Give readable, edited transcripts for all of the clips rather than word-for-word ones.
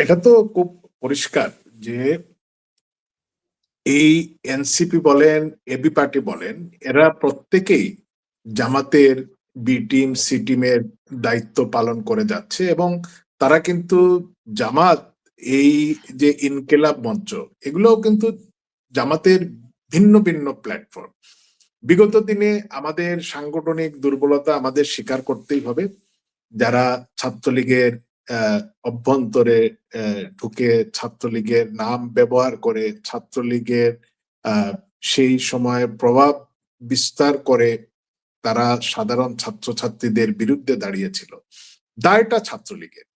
এটা তো খুব পরিষ্কার যে এই এনসিপি বলেন, এবি পার্টি বলেন, এরা প্রত্যেকেই জামাতের বি টিম, সি টিমের দায়িত্ব পালন করে যাচ্ছে এবং তারা কিন্তু জামাত, এই যে ইনকিলাব মঞ্চ, এগুলোও কিন্তু জামাতের ভিন্ন ভিন্ন প্ল্যাটফর্ম। বিগত দিনে আমাদের সাংগঠনিক দুর্বলতা আমাদের স্বীকার করতেই হবে। যারা ছাত্রলীগের অভ্যন্তরে ঢুকে ছাত্রলীগের নাম ব্যবহার করে ছাত্রলীগের সেই সময়ে প্রভাব বিস্তার করে তারা সাধারণ ছাত্রছাত্রীদের বিরুদ্ধে দাঁড়িয়েছিল, দায়টা ছাত্রলীগের।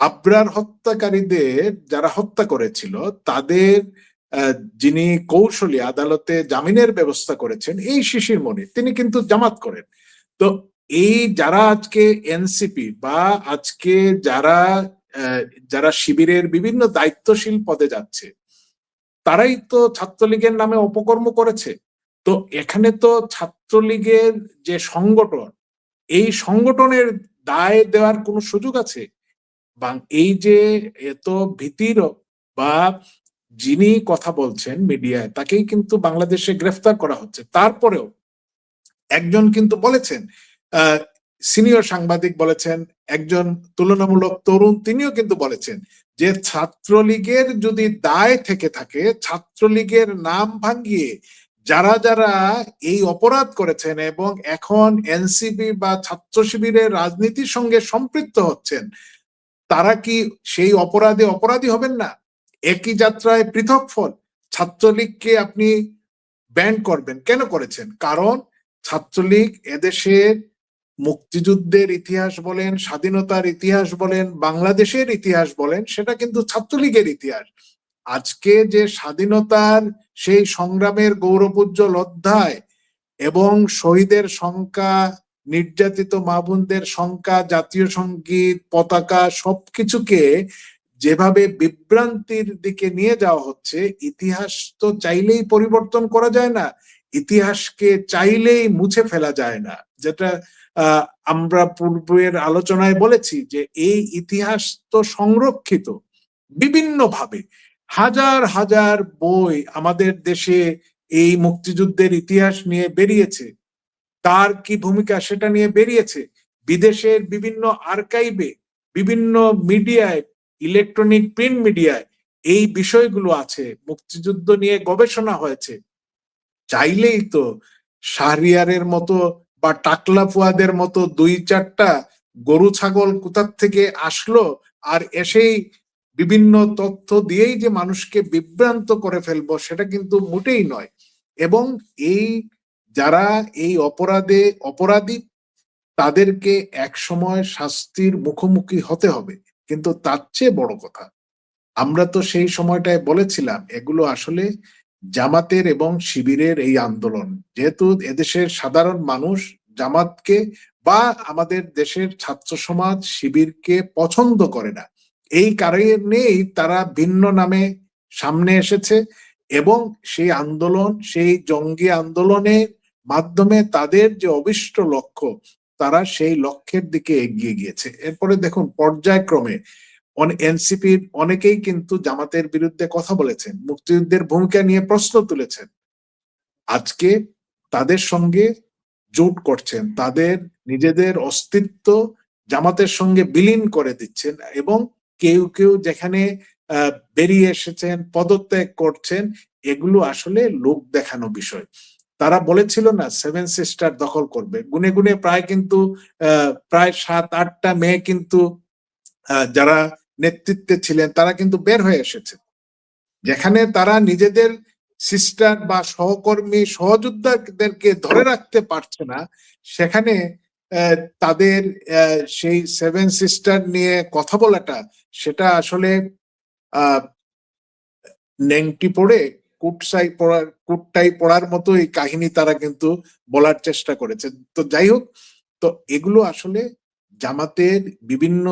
আবরার হত্যাকারীদের যারা হত্যা করেছিল তাদের যিনি কৌশলী আদালতে জামিনের ব্যবস্থা করেছেন, এই শিশির মনির, তিনি কিন্তু জামাত করেন। তো এই যারা আজকে এনসিপি বা আজকে যারা যারা শিবিরের বিভিন্ন দায়িত্বশীল পদে যাচ্ছে, তারাই তো ছাত্রলীগের নামে অপকর্ম করেছে। তো এখানে তো ছাত্রলীগের যে সংগঠন, এই সংগঠনের দায় দেওয়ার কোনো সুযোগ আছে? এই যে এত ভীতির বা যিনি কথা বলছেন মিডিয়ায়, তাকেই কিন্তু বাংলাদেশে গ্রেফতার করা হচ্ছে। তারপরেও একজন কিন্তু বলেছেন, সিনিয়র সাংবাদিক বলেছেন, একজন তুলনামূলক তরুণ তিনিও কিন্তু বলেছেন যে ছাত্রলীগের যদি দায় থেকে থাকে, ছাত্রলীগের নাম ভাঙিয়ে যারা যারা এই অপরাধ করেছেন এবং এখন এনসিপি বা ছাত্র শিবিরের রাজনীতির সঙ্গে সম্পৃক্ত হচ্ছেন, তারা কি সেই অপরাধে অপরাধী হবেন না? একই যাত্রায় পৃথক ফল। ছাত্রলীগকে আপনি ব্যান করবেন, কেন করেছেন? কারণ ছাত্রলীগ এদেশের মুক্তিযুদ্ধের ইতিহাস বলেন, স্বাধীনতার ইতিহাস বলেন, বাংলাদেশের ইতিহাস বলেন, সেটা কিন্তু ছাত্রলীগের ইতিহাস। আজকে যে স্বাধীনতার সেই সংগ্রামের গৌরবোজ্জ্বল অধ্যায় এবং শহীদের সংখ্যা, নির্যাতিত মা বোনদের সংখ্যা, জাতীয় সঙ্গীত, পতাকা, সবকিছুকে যেভাবে বিভ্রান্তির দিকে নিয়ে যাওয়া হচ্ছে, ইতিহাস তো চাইলেই পরিবর্তন করা যায় না, ইতিহাসকে চাইলেই মুছে ফেলা যায় না। যেটা আমরা পূর্বের আলোচনায় বলেছি যে এই ইতিহাস তো সংরক্ষিত বিভিন্নভাবে। হাজার হাজার বই আমাদের দেশে এই মুক্তিযুদ্ধের ইতিহাস নিয়ে বেরিয়েছে, তার কি ভূমিকা সেটা নিয়ে বেরিয়েছে। বিদেশের বিভিন্ন আর্কাইভে, বিভিন্ন মিডিয়ায়, ইলেকট্রনিক প্রিন্ট মিডিয়ায় এই বিষয়গুলো আছে, মুক্তিযুদ্ধ নিয়ে গবেষণা হয়েছে। চাইলেই তো শাহরিয়ারের মতো বা টাকলা ফুয়াদের মতো দুই চারটা গরু ছাগল কোথার থেকে আসলো আর এসেই বিভিন্ন তথ্য দিয়েই যে মানুষকে বিভ্রান্ত করে ফেলবো, সেটা কিন্তু মোটেই নয়। এবং এই যারা এই অপরাধে অপরাধী, তাদেরকে এক সময় শাস্তির মুখোমুখি হতে হবে। কিন্তু তার চেয়ে বড় কথা, আমরা তো সেই সময়টায় বলেছিলাম এগুলো আসলে জামাতের এবং শিবিরের এই আন্দোলন। যেহেতু এদেশের সাধারণ মানুষ জামাতকে বা আমাদের দেশের ছাত্র সমাজ শিবিরকে পছন্দ করে না, এই কারণেই তারা ভিন্ন নামে সামনে এসেছে এবং সেই আন্দোলন, সেই জঙ্গি আন্দোলনের মাধ্যমে তাদের যে অভিষ্ট লক্ষ্য, তারা সেই লক্ষ্যের দিকে এগিয়ে গিয়েছে। এরপরে দেখুন পর্যায়ক্রমে এনসিপির অনেকেই কিন্তু জামাতের বিরুদ্ধে কথা বলেছেন, মুক্তিযুদ্ধের ভূমিকা নিয়ে প্রশ্ন তুলেছেন, আজকে তাদের সঙ্গে জোট করছেন, তাদের নিজেদের অস্তিত্ব জামাতের সঙ্গে বিলীন করে দিচ্ছেন এবং কেউ কেউ যেখানে বেরিয়ে এসেছেন, পদত্যাগ করছেন, এগুলো আসলে লোক দেখানো বিষয়। তারা বলেছিল না সেভেন সিস্টার দখল করবে, গুনে গুনে প্রায় কিন্তু প্রায় 7-8টা মেয়ে কিন্তু যারা নেতৃত্বে ছিলেন তারা কিন্তু বের হয়ে এসেছে। যেখানে তারা নিজেদের সিস্টার বা সহকর্মী সহযোদ্ধাদেরকে ধরে রাখতে পারছে না, সেখানে তাদের সেই সেভেন সিস্টার নিয়ে কথা বলাটা, সেটা আসলে নেংটি পড়ে কুটটাই পড়ার মতো এই কাহিনী তারা কিন্তু বলার চেষ্টা করেছে। তো যাই হোক, তো এগুলো আসলে জামাতের বিভিন্ন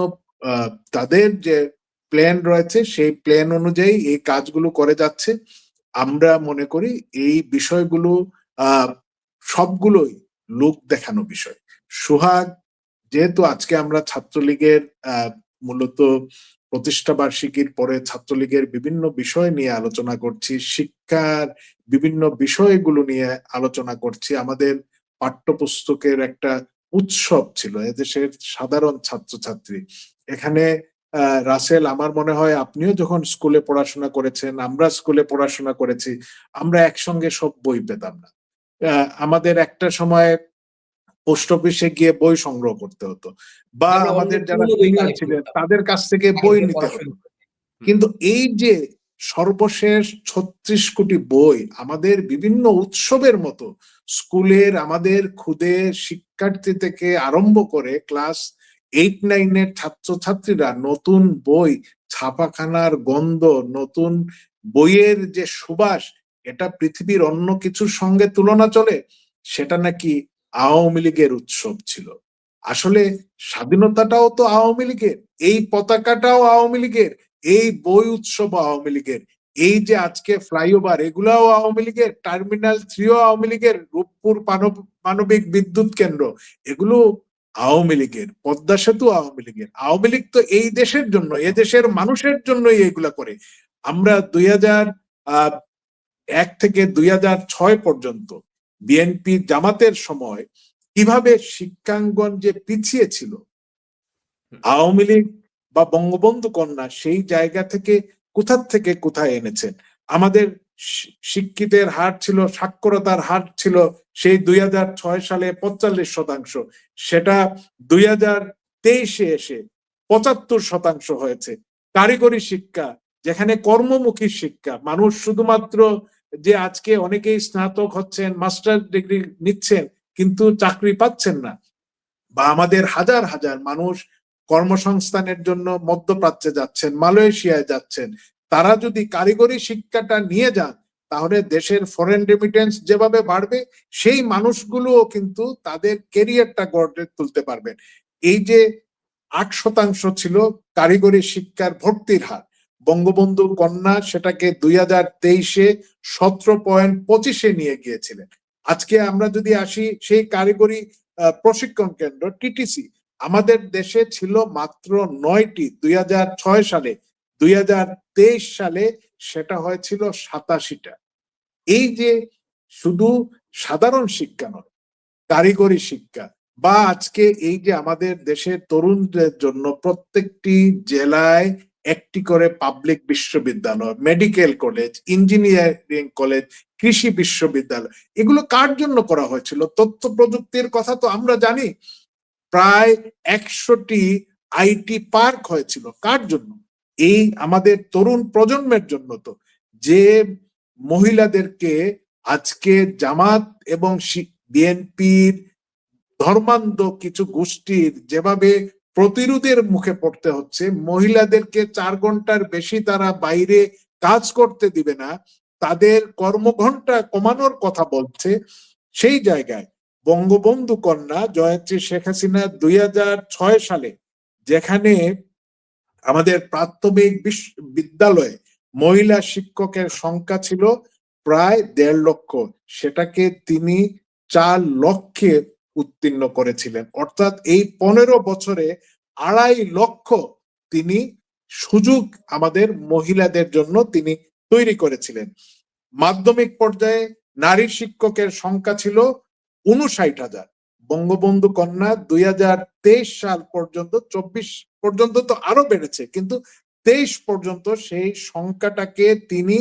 তাদের যে প্ল্যান রয়েছে, সেই প্ল্যান অনুযায়ী এই কাজগুলো করে যাচ্ছে। আমরা মনে করি এই বিষয়গুলো সবগুলোই লোক দেখানো বিষয়। সোহাগ, যেহেতু আজকে আমরা ছাত্রলীগের মূলত প্রতিষ্ঠা বার্ষিকীর পরে ছাত্রলীগের বিভিন্ন বিষয় নিয়ে আলোচনা করছি, শিক্ষার বিভিন্ন বিষয়গুলো নিয়ে আলোচনা করছি। আমাদের পাঠ্যপুস্তকের একটা উৎসব ছিল এদেশের সাধারণ ছাত্রছাত্রী। এখানে রাসেল, আমার মনে হয় আপনিও যখন স্কুলে পড়াশোনা করেছেন, আমরা স্কুলে পড়াশোনা করেছি, আমরা একসঙ্গে সব বই পেতাম না। আমাদের একটা সময় পোস্ট অফিসে গিয়ে বই সংগ্রহ করতে হতো, বা আমরা আমাদের অন্যের যারা পুরনো বই সিনিয়র কালেক্ট ছিলেন করতাম, তাদের কাছ থেকে আগে বই থেকে নিতে পড়া হতো। শুরু করতে। কিন্তু এই যে সর্বশেষ 36 কোটি বই আমাদের বিভিন্ন উৎসবের মতো স্কুলের আমাদের খুদে শিক্ষার্থী থেকে আরম্ভ করে ক্লাস 8-9 ছাত্রছাত্রীরা নতুন বই, ছাপাখানার গন্ধ, নতুন বইয়ের যে সুবাস, এটা পৃথিবীর অন্য কিছুর সঙ্গে তুলনা চলে। সেটা নাকি আওয়ামী লীগের উৎসব ছিল। আসলে স্বাধীনতাটাও তো আওয়ামী লীগের, এই পতাকাটাও আওয়ামী লীগের, এই বই উৎসব আওয়ামী লীগের, এই যে আজকে ফ্লাইওভার এগুলাও আওয়ামী লীগের, টার্মিনাল 3ও আওয়ামী লীগের, রূপপুর মানবিক বিদ্যুৎ কেন্দ্র এগুলো আওয়ামী লীগের, পদ্মা সেতু আওয়ামী লীগের। আওয়ামী লীগ তো এই দেশের জন্য, এ দেশের মানুষের জন্যই এগুলা করে। আমরা 2001 থেকে 2006 পর্যন্ত বিএনপি জামাতের সময় কিভাবে শিক্ষাঙ্গন যে পিছিয়ে ছিল, আওয়ামী লীগ বা বঙ্গবন্ধু কন্যা সেই জায়গা থেকে কোথায় এনেছেন। আমাদের শিক্ষিতের হার ছিল, সাক্ষরতার হার ছিল সেই 2006 সালে 45%, সেটা 2023-এ এসে 75% হয়েছে। কারিগরি শিক্ষা, যেখানে কর্মমুখী শিক্ষা, মানুষ শুধুমাত্র যে আজকে অনেকেই স্নাতক হচ্ছেন, মাস্টার ডিগ্রি নিচ্ছেন কিন্তু চাকরি পাচ্ছেন না, বা আমাদের হাজার হাজার মানুষ কর্মসংস্থানের জন্য মধ্যপ্রাচ্যে যাচ্ছেন, মালয়েশিয়ায় যাচ্ছেন, তারা যদি কারিগরি শিক্ষাটা নিয়ে যান তাহলে দেশের ফরেন রেমিটেন্স যেভাবে বাড়বে, সেই মানুষগুলোও কিন্তু তাদের কেরিয়ারটা গড়ে তুলতে পারবেন। এই যে 8% ছিল কারিগরি শিক্ষার ভর্তির হার, বঙ্গবন্ধু কন্যা সেটাকে 2023-এ 17.25-এ নিয়ে গিয়েছিলেন। আজকে আমরা যদি আসি সেই কারিগরি প্রশিক্ষণ কেন্দ্র টিটিসি, আমাদের দেশে ছিল মাত্র 9টি 2006 সালে, 2023 সালে সেটা হয়েছিল 87টা। এই যে শুধু সাধারণ শিক্ষা নয়, কারিগরি শিক্ষা, বা আজকে এই যে আমাদের দেশের তরুণদের জন্য প্রত্যেকটি জেলায় একটি করে পাবলিক বিশ্ববিদ্যালয়, মেডিকেল কলেজ, ইঞ্জিনিয়ারিং কলেজ, কৃষি বিশ্ববিদ্যালয়, এগুলো কার জন্য করা হয়েছিল? তথ্য প্রযুক্তির কথা তো আমরা জানি, প্রায় 100টি আইটি পার্ক হয়েছিল কার জন্য? এই আমাদের তরুণ প্রজন্মের জন্য। তো যে মহিলাদেরকে আজকে জামাত এবং বিএনপির ধর্মান্ধ কিছু গোষ্ঠীর যেভাবে প্রতিরোধের মুখে পড়তে হচ্ছে, মহিলাদেরকে 4 ঘন্টার বেশি তারা বাইরে কাজ করতে দিবে না, তাদের কর্মঘণ্টা কমানোর কথা বলছে, সেই জায়গায় বঙ্গবন্ধু কন্যা জয়ত্রী শেখ হাসিনা 2006 সালে যেখানে আমাদের প্রাথমিক বিদ্যালয়ে মহিলা শিক্ষকের সংখ্যা ছিল প্রায় 1.5 লক্ষ, সেটাকে তিনি 4 লক্ষে উত্তীর্ণ করেছিলেন। অর্থাৎ এই 15 বছরে 2.5 লক্ষ তিনি সুযোগ আমাদের মহিলাদের জন্য তিনি তৈরি করেছিলেন। মাধ্যমিক পর্যায়ে নারী শিক্ষকের সংখ্যা ছিল 59,000। বঙ্গবন্ধু কন্যা 2023 সাল পর্যন্ত, 24 পর্যন্ত তো আরো বেড়েছে, কিন্তু 23 পর্যন্ত সেই সংখ্যাটাকে তিনি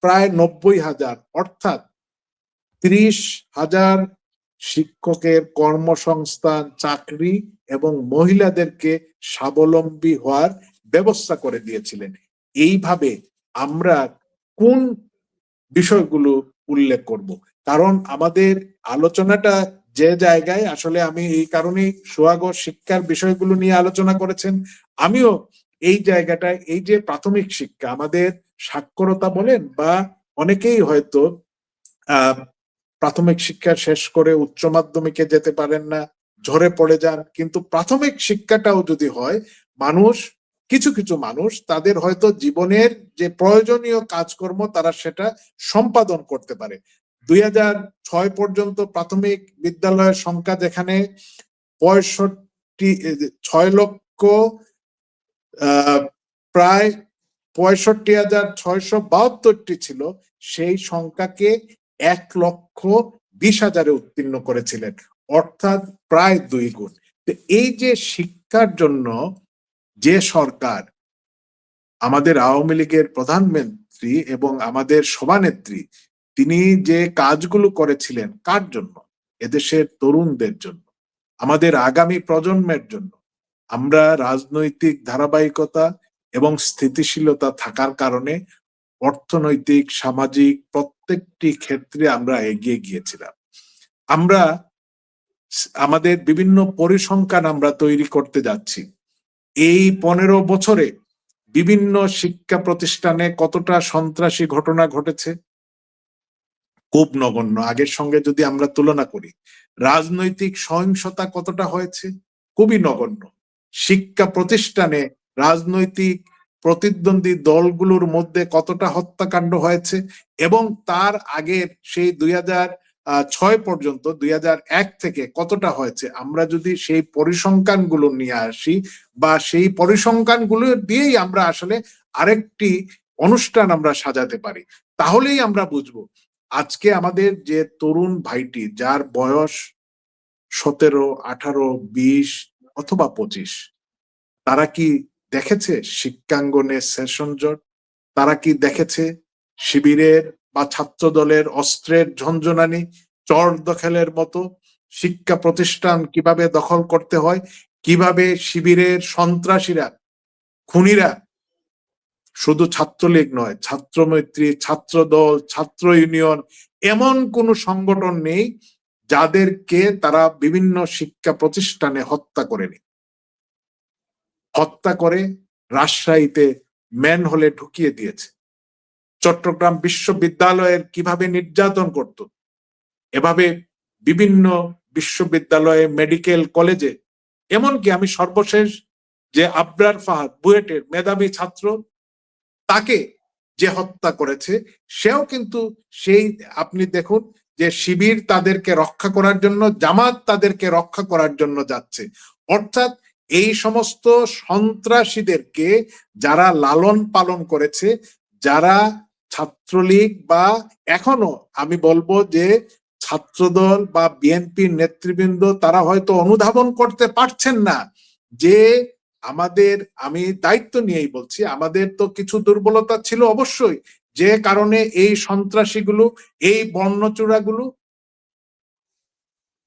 প্রায় 90,000, অর্থাৎ 30,000 শিক্ষকের কর্মসংস্থান, চাকরি এবং মহিলাদেরকে স্বাবলম্বী হওয়ার ব্যবস্থা করে দিয়েছিলেন। এইভাবে আমরা কোন বিষয়গুলো উল্লেখ করব? কারণ আমাদের আলোচনাটা যে জায়গায়, আসলে আমি এই কারণেই সোহাগ শিক্ষার বিষয়গুলো নিয়ে আলোচনা করেছেন, আমিও এই জায়গাটায়, এই যে প্রাথমিক শিক্ষা, আমাদের সাক্ষরতা বলেন, বা অনেকেই হয়তো প্রাথমিক শিক্ষা শেষ করে উচ্চ মাধ্যমিকে যেতে পারেন না, ঝরে পড়ে যান, কিন্তু প্রাথমিক শিক্ষাটাও যদি হয়, মানুষ, কিছু কিছু মানুষ তাদের হয়তো জীবনের যে প্রয়োজনীয় কাজকর্ম তারা সেটা সম্পাদন করতে পারে। 2006 পর্যন্ত প্রাথমিক বিদ্যালয়ের সংখ্যা যেখানে 6 লক্ষ প্রায় 65,672টি ছিল, সেই সংখ্যাকে 1,20,000-এ উত্তীর্ণ করেছিলেন, অর্থাৎ প্রায় 2 গুণ। তো এই যে শিক্ষার জন্য যে সরকার, আমাদের আওয়ামী লীগের প্রধানমন্ত্রী এবং আমাদের সভানেত্রী, তিনি যে কাজগুলো করেছিলেন কার জন্য? এদেশের তরুণদের জন্য, আমাদের আগামী প্রজন্মের জন্য। আমরা রাজনৈতিক ধারাবাহিকতা এবং স্থিতিশীলতা থাকার কারণে অর্থনৈতিক, সামাজিক প্রত্যেকটি ক্ষেত্রে আমরা এগিয়ে গিয়েছিলাম। আমরা আমাদের বিভিন্ন পরিসংখ্যান আমরা তৈরি করতে যাচ্ছি। এই 15 বছরে বিভিন্ন শিক্ষা প্রতিষ্ঠানে কতটা সন্ত্রাসী ঘটনা ঘটেছে? খুব নগণ্য, আগের সঙ্গে যদি আমরা তুলনা করি। রাজনৈতিক সহিংসতা কতটা হয়েছে? খুবই নগণ্য। শিক্ষা প্রতিষ্ঠানে রাজনৈতিক প্রতিদ্বন্দ্বী দলগুলোর মধ্যে কতটা হত্যাকাণ্ড হয়েছে? এবং তার আগের সেই 2006 পর্যন্ত, 2001 থেকে কতটা হয়েছে? আমরা যদি সেই পরিসংখ্যানগুলো নিয়ে আসি, বা সেই পরিসংখ্যানগুলো দিয়েই আমরা আসলে আরেকটি অনুষ্ঠান আমরা সাজাতে পারি, তাহলেই আমরা বুঝবো আজকে আমাদের যে তরুণ ভাইটি, যার বয়স 17, 18, 20 অথবা 25, তারা কি দেখেছে শিক্ষাঙ্গনে সেশন জট? তারা কি দেখেছে শিবিরের বা ছাত্র দলের অস্ত্রের ঝনঝনানি, চর দখলের মতো শিক্ষা প্রতিষ্ঠান কিভাবে দখল করতে হয়, কিভাবে শিবিরের সন্ত্রাসীরা, খুনিরা, শুধু ছাত্রলীগ নয়, ছাত্রমৈত্রী, ছাত্র দল, ছাত্র ইউনিয়ন, এমন কোন সংগঠন নেই যাদেরকে তারা বিভিন্ন শিক্ষা প্রতিষ্ঠানে হত্যা করেনি। হত্যা করে রাজশাহীতে ম্যানহোলে ঢুকিয়ে দিয়েছে। চট্টগ্রাম বিশ্ববিদ্যালয়ের কিভাবে নির্যাতন করত, এভাবে বিভিন্ন বিশ্ববিদ্যালয়ে, মেডিকেল কলেজে, এমনকি আমি সর্বশেষ যে আবরার ফাহাদ বুয়েটের মেধাবী ছাত্র, তাকে যে হত্যা করেছে, সেও কিন্তু সেই, আপনি দেখুন যে শিবির তাদেরকে রক্ষা করার জন্য, জামাত তাদেরকে রক্ষা করার জন্য যাচ্ছে। অর্থাৎ এই সমস্ত সন্ত্রাসীদেরকে যারা লালন পালন করেছে, যারা ছাত্রলীগ বা এখনো আমি বলবো যে ছাত্রদল বা বিএনপির নেতৃবৃন্দ, তারা হয়তো অনুধাবন করতে পারছেন না যে আমাদের, আমি দায়িত্ব নিয়েই বলছি, আমাদের তো কিছু দুর্বলতা ছিল অবশ্যই, যে কারণে এই সন্ত্রাসীগুলো, এই বর্ণচূড়াগুলো,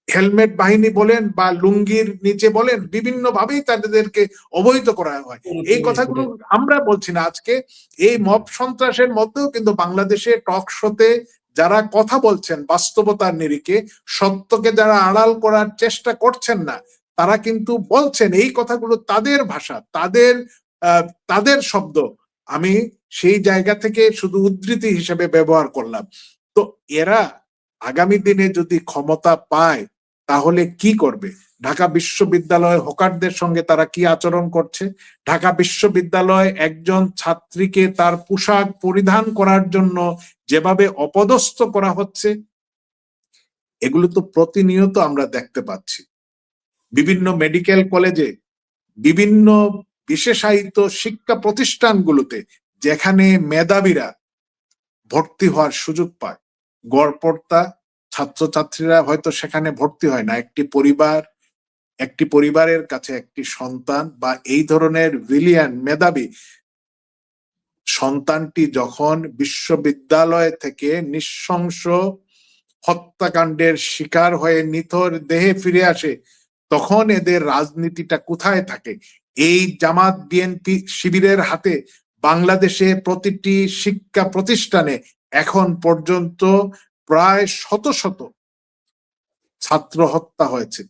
হেলমেট বাহিনী বলেন বা লুঙ্গির নিচে বলেন, বিভিন্ন ভাবেই তাদেরকে অবহিত করা হয়। এই কথাগুলো আমরা বলছি না আজকে। এই মব সন্ত্রাসের মধ্যেও কিন্তু বাংলাদেশে টক শোতে যারা কথা বলছেন বাস্তবতার নিরিখে, সত্যকে যারা আড়াল করার চেষ্টা করছেন না, তারা কিন্তু বলছেন এই কথাগুলো, তাদের ভাষা, তাদের শব্দ। আমি সেই জায়গা থেকে শুধু উদ্ধৃতি হিসেবে ব্যবহার করলাম। তো এরা আগামী দিনে যদি ক্ষমতা পায়, তাহলে কি করবে? ঢাকা বিশ্ববিদ্যালয় হকারদের সঙ্গে তারা কি আচরণ করছে? ঢাকা বিশ্ববিদ্যালয় একজন ছাত্রীকে তার পোশাক পরিধান করার জন্য যেভাবে অপদস্থ করা হচ্ছে, এগুলো তো প্রতিনিয়ত আমরা দেখতে পাচ্ছি। বিভিন্ন মেডিকেল কলেজে, বিভিন্ন বিশেষায়িত শিক্ষা প্রতিষ্ঠানগুলোতে যেখানে মেধাবীরা ভর্তি হওয়ার সুযোগ পায়, গড়পড়তা ছাত্রছাত্রীরা হয়তো সেখানে ভর্তি হয় না। একটি পরিবারের কাছে একটি সন্তান বা এই ধরনের ব্রিলিয়ান্ট মেধাবী সন্তানটি যখন বিশ্ববিদ্যালয় থেকে নৃশংস হত্যাকাণ্ডের শিকার হয়ে নিথর দেহে ফিরে আসে, তখন এদের রাজনীতিটা কোথায় থাকে? এই জামাত, বিএনপি, শিবিরের হাতে বাংলাদেশে প্রতিটি শিক্ষা প্রতিষ্ঠানে এখন পর্যন্ত প্রায় শত শত ছাত্র হত্যা হয়েছে।